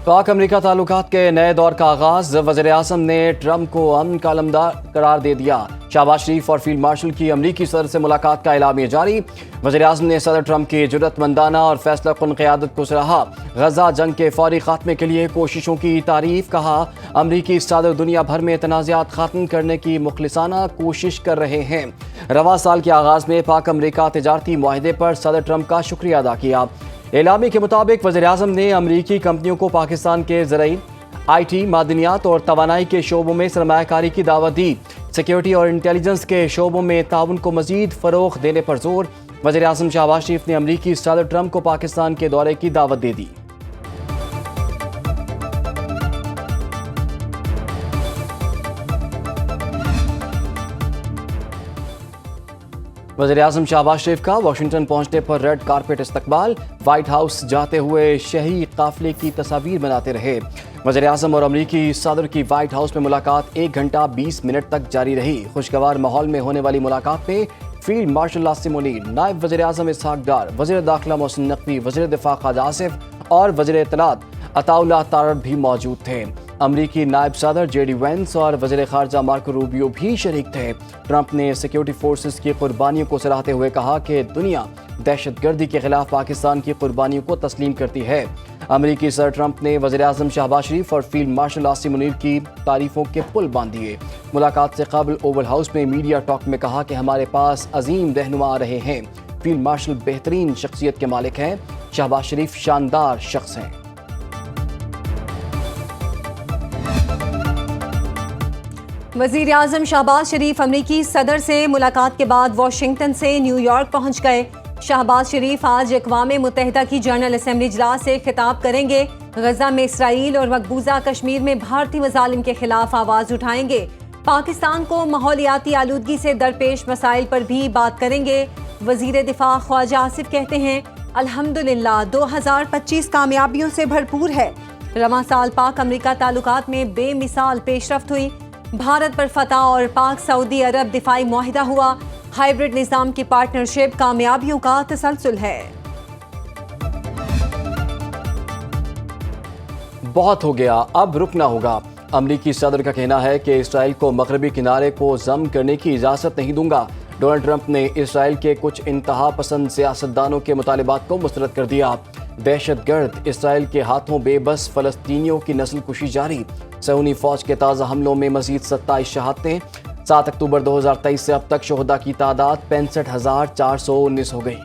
पाक अमरीका ताल्लुकात के नए दौर का आगाज। वज़ीर आज़म ने ट्रंप को अमन का अलमदार करार दे दिया। शहबाज शरीफ और फील्ड मार्शल की अमरीकी सदर से मुलाकात का एलामिया जारी। वज़ीर आज़म ने सदर ट्रंप की जुर्रतमंदाना और फैसला कुन क़यादत को सराहा। गजा जंग के फौरी खात्मे के लिए कोशिशों की तारीफ। कहा, अमरीकी सदर दुनिया भर में तनाज़ात ख़त्म करने की मुखलिसाना कोशिश कर रहे हैं। रवा साल के आगाज़ में पाक अमरीका तिजारती मुआहदे पर सदर ट्रंप का शुक्रिया अदा किया। एलामी के मुताबिक वज़ीर आज़म ने अमरीकी कंपनियों को पाकिस्तान के ज़राई, IT, मादनियात और तवानाई के शोबों में सरमायाकारी की दावत दी। सिक्योरिटी और इंटेलिजेंस के शोबों में ताउन को मज़ीद फ़रोग़ देने पर जोर। वज़ीर आज़म शहबाज शरीफ ने अमरीकी सदर ट्रंप को पाकिस्तान के दौरे की दावत दे दी। वज़ीर आज़म शहबाज शरीफ का वाशिंगटन पहुंचने पर रेड कारपेट इस्तकबाल। व्हाइट हाउस जाते हुए शाही काफिले की तस्वीर बनाते रहे। वज़ीर आज़म और अमरीकी सदर की व्हाइट हाउस में मुलाकात 1 घंटा 20 मिनट तक जारी रही। खुशगवार माहौल में होने वाली मुलाकात में फील्ड मार्शल आसिम मुनीर, नायब वज़ीर आज़म इसहाक डार, वज़ीर दाखिला मोहसिन नकवी, वज़ीर दिफा ख्वाजा आसिफ और वज़ीर इत्तलात अताउल्लाह तारड़ भी मौजूद थे। अमरीकी नायब सदर JD वेंस और वज़ीर ख़ारजा मार्को रूबियो भी शरीक थे। ट्रंप ने सिक्योरिटी फोर्सेस की कुर्बानियों को सराहते हुए कहा कि दुनिया दहशतगर्दी के खिलाफ पाकिस्तान की कुर्बानियों को तस्लीम करती है। अमरीकी सदर ट्रंप ने वज़ीर आज़म शहबाज शरीफ और फील्ड मार्शल आसिम मुनीर की तारीफों के पुल बांध दिए। मुलाकात से कबल ओवल हाउस में मीडिया टॉक में कहा कि हमारे पास अजीम रहनुमा आ रहे हैं। फील्ड मार्शल बेहतरीन शख्सियत के मालिक हैं। शहबाज शरीफ शानदार शख्स हैं। वज़ीर आज़म शहबाज शरीफ अमरीकी सदर से मुलाकात के बाद वाशिंगटन से न्यूयॉर्क पहुंच गए। शहबाज शरीफ आज अक़वाम मुत्तहिदा की जनरल असेंबली इजलास से खिताब करेंगे। गजा में इसराइल और मकबूजा कश्मीर में भारतीय मज़ालिम के खिलाफ आवाज़ उठाएंगे। पाकिस्तान को माहौलियाती आलूदगी से दरपेश मसाइल पर भी बात करेंगे। वज़ीर दिफा ख्वाजा आसिफ कहते हैं, अल्हम्दुलिल्लाह 2025 कामयाबियों से भरपूर है। रवां साल पाक अमरीका ताल्लुकात में बेमिसाल पेशरफ्त हुई। भारत पर फतह और पाक सऊदी अरब दिफाई मुआहिदा हुआ। हाइब्रिड निज़ाम की पार्टनरशिप कामयाबियों का तसलसल है। बहुत हो गया, अब रुकना होगा। अमरीकी सदर का कहना है कि इसराइल को मगरबी किनारे को ज़म करने की इजाज़त नहीं दूंगा। डोनाल्ड ट्रंप ने इसराइल के कुछ इंतहा पसंद सियासतदानों के मुतालिबात को मुस्तरद कर दिया। दहशतगर्द इसराइल के हाथों बेबस फ़लस्तीनियों की नस्ल कुशी जारी। सऊदी फौज के ताज़ा हमलों में मजीद 27 शहादतें। 7 अक्टूबर 2023 से अब तक शोहदा की तादाद 65,419 हो गई।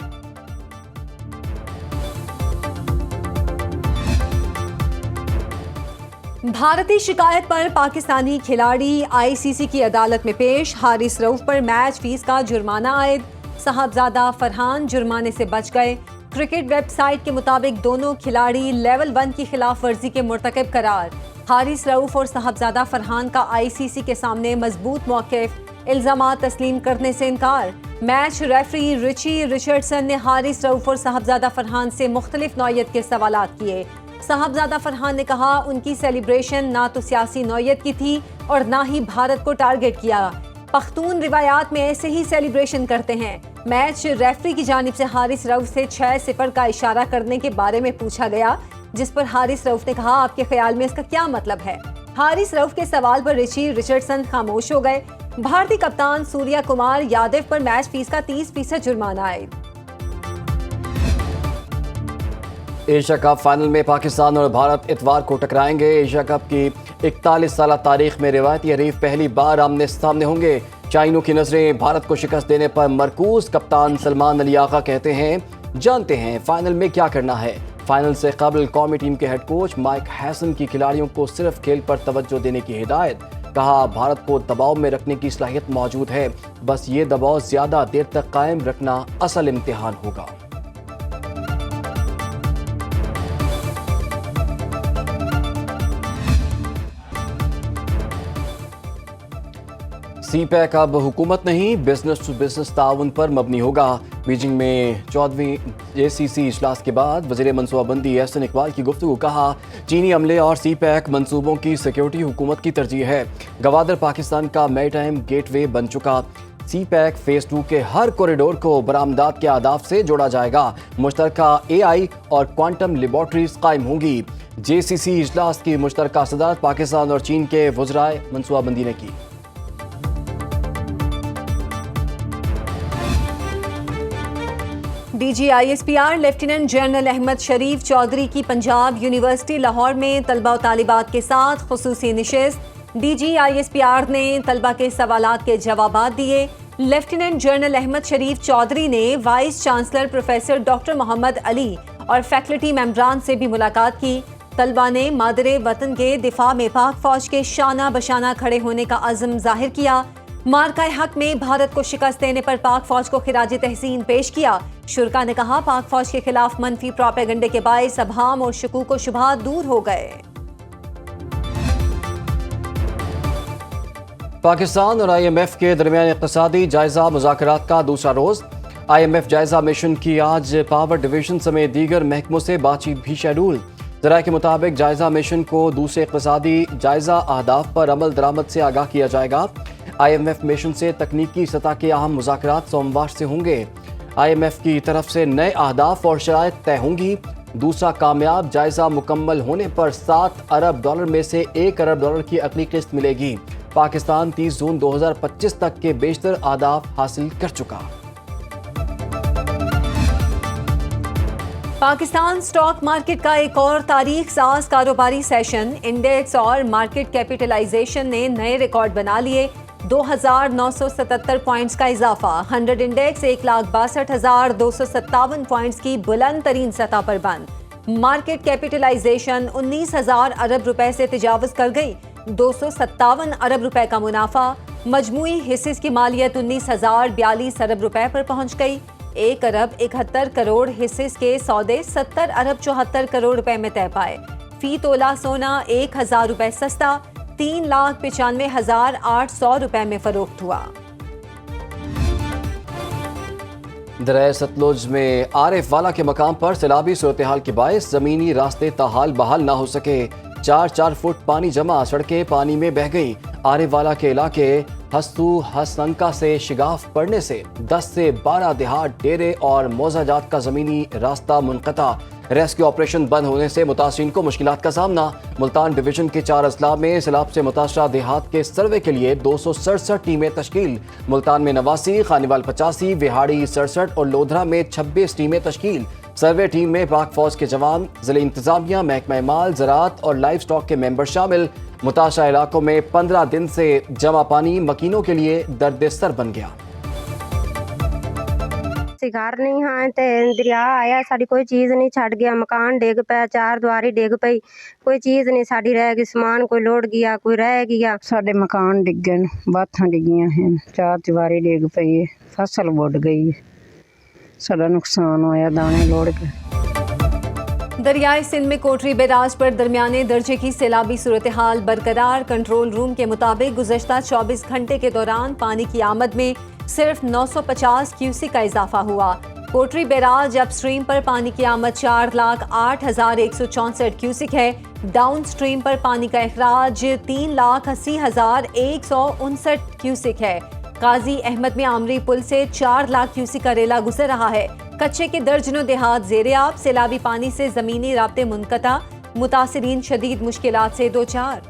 भारतीय शिकायत पर पाकिस्तानी खिलाड़ी ICC की अदालत में पेश। हारिस रऊफ पर मैच फीस का जुर्माना आयद। साहबजादा फरहान जुर्माने से बच गए। क्रिकेट वेबसाइट के मुताबिक दोनों खिलाड़ी लेवल 1 की खिलाफ वर्जी के मुर्तकब करार। हारिस रऊफ और साहबजादा फरहान का ICC के सामने मजबूत मौक़िफ़। इल्ज़ामात तस्लीम करने से इनकार। मैच रेफरी रिची रिचर्डसन ने हारिस रऊफ और साहबजादा फरहान से मुख्तलिफ नौयत के सवालात किए। साहबजादा फरहान ने कहा, उनकी सेलिब्रेशन ना तो सियासी नौयत की थी और ना ही भारत को टारगेट किया। पख्तून रिवायात में ऐसे ही सेलिब्रेशन करते हैं। मैच रेफरी की जानिब से हारिस रऊफ से 6-0 का इशारा करने के बारे में पूछा गया, जिस पर हारिस रऊफ ने कहा, आपके ख्याल में इसका क्या मतलब है। हारिस रऊफ के सवाल पर रिची रिचर्डसन खामोश हो गए। भारतीय कप्तान सूर्या कुमार यादव पर मैच फीस का 30% जुर्माना आयद। एशिया कप फाइनल में पाकिस्तान और भारत इतवार को टकराएंगे। एशिया कप की 41 साल तारीख में रिवायती हरीफ पहली बार आमने सामने होंगे। चाइनों की नजरें भारत को शिकस्त देने पर मरकूज। कप्तान सलमान अली आगा कहते हैं, जानते हैं फाइनल में क्या करना है। फाइनल से कबल कौमी टीम के हेड कोच माइक हैसन की खिलाड़ियों को सिर्फ खेल पर तवज्जो देने की हिदायत। कहा, भारत को दबाव में रखने की सलाहियत मौजूद है, बस ये दबाव ज्यादा देर तक कायम रखना असल इम्तिहान होगा। CPEC अब हुकूमत नहीं, बिजनेस टू बिजनेस ताउन पर मबनी होगा। बीजिंग में 14वीं JCC इजलास के बाद वज़ीर मनसूबाबंदी एहसन इकबाल की गुफ्तगू। कहा, चीनी अमले और CPEC मंसूबों की सिक्योरिटी हुकूमत की तरजीह है। गवादर पाकिस्तान का मैरीटाइम गेटवे बन चुका। सी पैक फेज 2 के हर कॉरिडोर को बरामदात के अहदाफ से जोड़ा जाएगा। मुश्तरका AI और क्वांटम लेबॉर्ट्रीज कायम होंगी। JCC इजलास की मुश्तरका सदारत पाकिस्तान और चीन के वज़राए मनसूबाबंदी ने की। DGISPR lieutenant general Ahmad Sharif Chaudhary की पंजाब यूनिवर्सिटी लाहौर में तलबा और तालिबात के साथ खुसूसी निशिस्त। DGISPR ने तलबा के सवालात के जवाबात दिए। लेफ्टिनेंट जनरल अहमद शरीफ चौधरी ने vice chancellor professor doctor Mohammad Ali और फैकल्टी मेंबरान से भी मुलाकात की। तलबा ने मादरे वतन के दिफा में पाक फौज के शाना बशाना खड़े होने का अज़्म जाहिर किया। मार्काए हक में भारत को शिकस्त देने पर पाक फौज को खिराज तहसीन पेश किया। शुरका ने कहा, पाक फौज के खिलाफ मनफी प्रोपेगंडे के बायस अबहाम और शकूक व शुबहात दूर हो गए। पाकिस्तान और IMF के दरमियान इक़्तिसादी जायजा मुज़ाकरात का दूसरा रोज़। IMF जायजा मिशन की आज पावर डिवीजन समेत दीगर महकमों से बातचीत भी शेड्यूल। ज़राए के मुताबिक जायजा मिशन को दूसरे इक़्तिसादी जायजा अहदाफ पर अमल दरामद से आगाह किया जाएगा। IMF मिशन से तकनीकी सतह के अहम मुज़ाकरात सोमवार से होंगे। IMF की तरफ से नए अहदाफ और शराइत तय होंगी। दूसरा कामयाब जायजा मुकम्मल होने पर $7 अरब में से $1 अरब की अगली किस्त मिलेगी। पाकिस्तान 30 जून 2025 तक के बेशतर अहदाफ हासिल कर चुका। पाकिस्तान स्टॉक मार्केट का एक और तारीख साज कारोबारी सेशन। इंडेक्स और मार्केट कैपिटलाइजेशन ने नए रिकॉर्ड बना लिए। 2,977 पॉइंट्स का इजाफा। 100 इंडेक्स 1,62,257 पॉइंट्स की बुलंद तरीन सतह पर बंद। मार्केट कैपिटलाइजेशन 19,000 अरब रुपए से तजावुज कर गई। 257 अरब रुपए का मुनाफा। मजमूई हिस्सेस की मालियत 19,042 अरब रुपए पर पहुंच गई। 1 अरब 71 करोड़ हिस्सेस के सौदे 70 अरब 74 करोड़ रुपए में तय पाए। फी तोला सोना 1,000 रुपए सस्ता 3,95,800 रुपए में फरोख्त हुआ। दरिया सतलुज में आरिफ वाला के मकाम पर सैलाबी सूरत हाल के बायस जमीनी रास्ते ताहाल बहाल ना हो सके। 4 फुट पानी जमा, सड़कें पानी में बह गईं। आरिफ वाला के इलाके हस्तू हसनका से शिगाफ पड़ने से 10 से 12 देहात, डेरे और मौजाजात का जमीनी रास्ता मुनक़ता। रेस्क्यू ऑपरेशन बंद होने से मुतासिरीन को मुश्किलात का सामना। मुल्तान डिवीजन के 4 अजला में सैलाब से मुतासरा देहात के सर्वे के लिए 267 टीमें तश्कील। मुल्तान में 89, खानीवाल 85, विहाड़ी 67 और लोधरा में 26 टीमें तश्कील। सर्वे टीम में पाक फौज के जवान, ज़िला इंतजामिया, महकमा माल, ज़राअत और लाइव स्टॉक के मेंबर शामिल। मुतासरा इलाकों में 15 दिन से जमा पानी मकीनों के लिए दर्द-ए-सर बन गया। घर नहीं हाँ ते दरिया आया, साड़ी कोई चीज़ नहीं छड़ गया। मकान डिग पे, 4 दीवारी डिग पई, कोई चीज़ नहीं साड़ी रह गई। समान कोई लोड गया, कोई रह गया। साडे मकान डिगे न, बाथां डिगियां हैं, 4 दीवारी डिग पई है, फसल बुड़ गई है, साडा नुकसान होया, दाने लोड़ गए। दरियाए सिंध में कोटरी बैराज पर दरमियाने दर्जे की सैलाबी सूरत हाल बरकरार। कंट्रोल रूम के मुताबिक गुज़श्ता 24 घंटे के दौरान पानी की आमद में सिर्फ 950 क्यूसिक का इजाफा हुआ। कोटरी बैराज अप स्ट्रीम पर पानी की आमद 4,08,164 क्यूसिक है। डाउन स्ट्रीम पर पानी का अखराज 3,80,159 क्यूसिक है। काजी अहमद में आमरी पुल से 4 लाख क्यूसिक का रेला गुजर रहा है। कच्चे के दर्जनों देहात ज़ेरे आब। सैलाबी पानी से ज़मीनी राब्ते मुनक़ता। मुतासिरीन शदीद मुश्किलात से दो चार।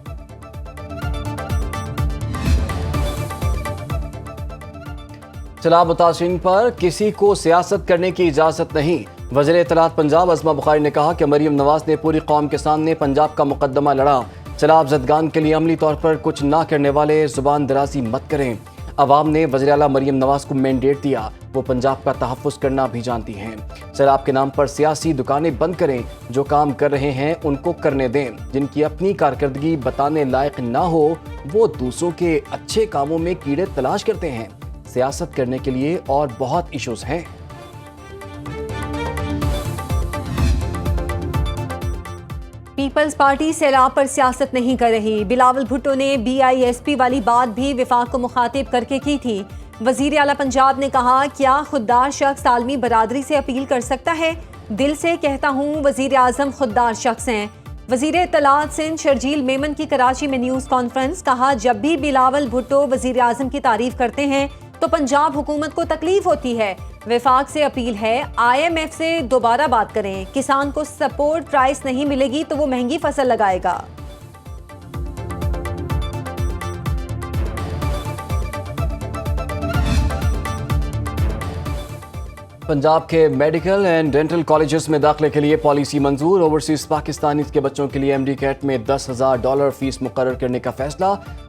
सैलाब मुतासिरीन पर किसी को सियासत करने की इजाज़त नहीं। वज़ीर इत्तलात पंजाब अज़मा बुखारी ने कहा कि मरीम नवाज ने पूरी कौम के सामने पंजाब का मुकदमा लड़ा। सैलाब ज़दगान के लिए अमली तौर पर कुछ ना करने वाले ज़ुबान दराजी मत करें। अवाम ने वज़ीर आला मरीम नवाज को मैंडेट दिया, वो पंजाब का तहफ़्फ़ुज़ करना भी जानती हैं। सैलाब के नाम पर सियासी दुकानें बंद करें। जो काम कर रहे हैं उनको करने दें। जिनकी अपनी कारकर्दगी बताने लायक ना हो वो दूसरों के अच्छे कामों में कीड़े तलाश करते हैं। सियासत करने के लिए और बहुत इश्यूज हैं। पीपल्स पार्टी सैलाब पर सियासत नहीं कर रही। बिलावल भुट्टो ने BISP वाली बात भी वफाक को मुखातिब करके की थी। वजीर आला पंजाब ने कहा, क्या खुददार शख्स आलमी बरादरी से अपील कर सकता है? दिल से कहता हूँ वजीर आजम खुददार शख्स हैं। वजीर इत्तलात सिंध शर्जील मेमन की कराची में न्यूज़ कॉन्फ्रेंस। कहा, जब भी बिलावल भुट्टो वजीर आजम की तारीफ करते हैं تو پنجاب حکومت کو تکلیف ہوتی ہے۔ وفاق سے اپیل ہے IMF سے دوبارہ بات کریں، کسان کو سپورٹ پرائس نہیں ملے گی تو وہ مہنگی فصل لگائے گا۔ پنجاب کے میڈیکل اینڈ ڈینٹل کالجز میں داخلے کے لیے پالیسی منظور، اوورسیز پاکستانیز کے بچوں کے لیے MD کیٹ میں $10,000 فیس مقرر کرنے کا فیصلہ۔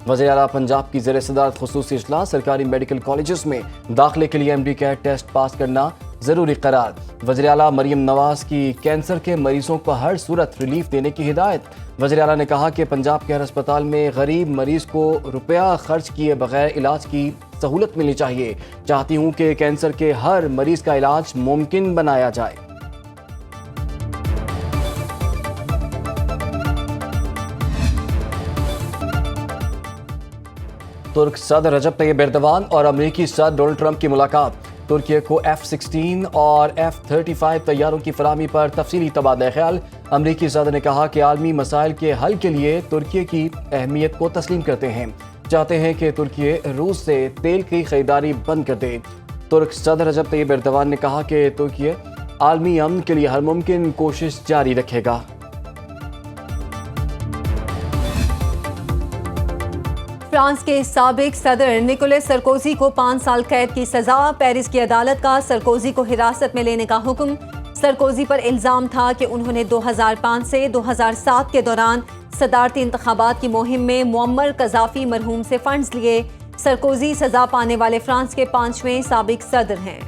وزیر اعلیٰ پنجاب کی زیر صدارت خصوصی اجلاس، سرکاری میڈیکل کالجز میں داخلے کے لیے MD کیٹ ٹیسٹ پاس کرنا ضروری قرار۔ وزیر اعلیٰ مریم نواز کی کینسر کے مریضوں کو ہر صورت ریلیف دینے کی ہدایت۔ وزیر اعلیٰ نے کہا کہ پنجاب کے ہر اسپتال میں غریب مریض کو روپیہ خرچ کیے بغیر علاج کی سہولت ملنی چاہیے۔ چاہتی ہوں کہ کینسر کے ہر مریض کا علاج ممکن بنایا جائے۔ ترک صدر رجب طیب ایردوان اور امریکی صدر ڈونلڈ ٹرمپ کی ملاقات۔ ترکی کو F-16 اور F-35 طیاروں کی فراہمی پر تفصیلی تبادلہ خیال۔ امریکی صدر نے کہا کہ عالمی مسائل کے حل کے لیے ترکی کی اہمیت کو تسلیم کرتے ہیں، چاہتے ہیں کہ ترکی روس سے تیل کی خریداری بند کر دے۔ ترک صدر رجب طیب ایردوان نے کہا کہ ترکی عالمی امن کے لیے ہر ممکن کوشش جاری رکھے گا۔ فرانس کے سابق صدر نکولس سرکوزی کو 5 سال قید کی سزا۔ پیرس کی عدالت کا سرکوزی کو حراست میں لینے کا حکم۔ سرکوزی پر الزام تھا کہ انہوں نے 2005 سے 2007 کے دوران صدارتی انتخابات کی مہم میں معمر قذافی مرحوم سے فنڈز لیے۔ سرکوزی سزا پانے والے فرانس کے 5ویں سابق صدر ہیں۔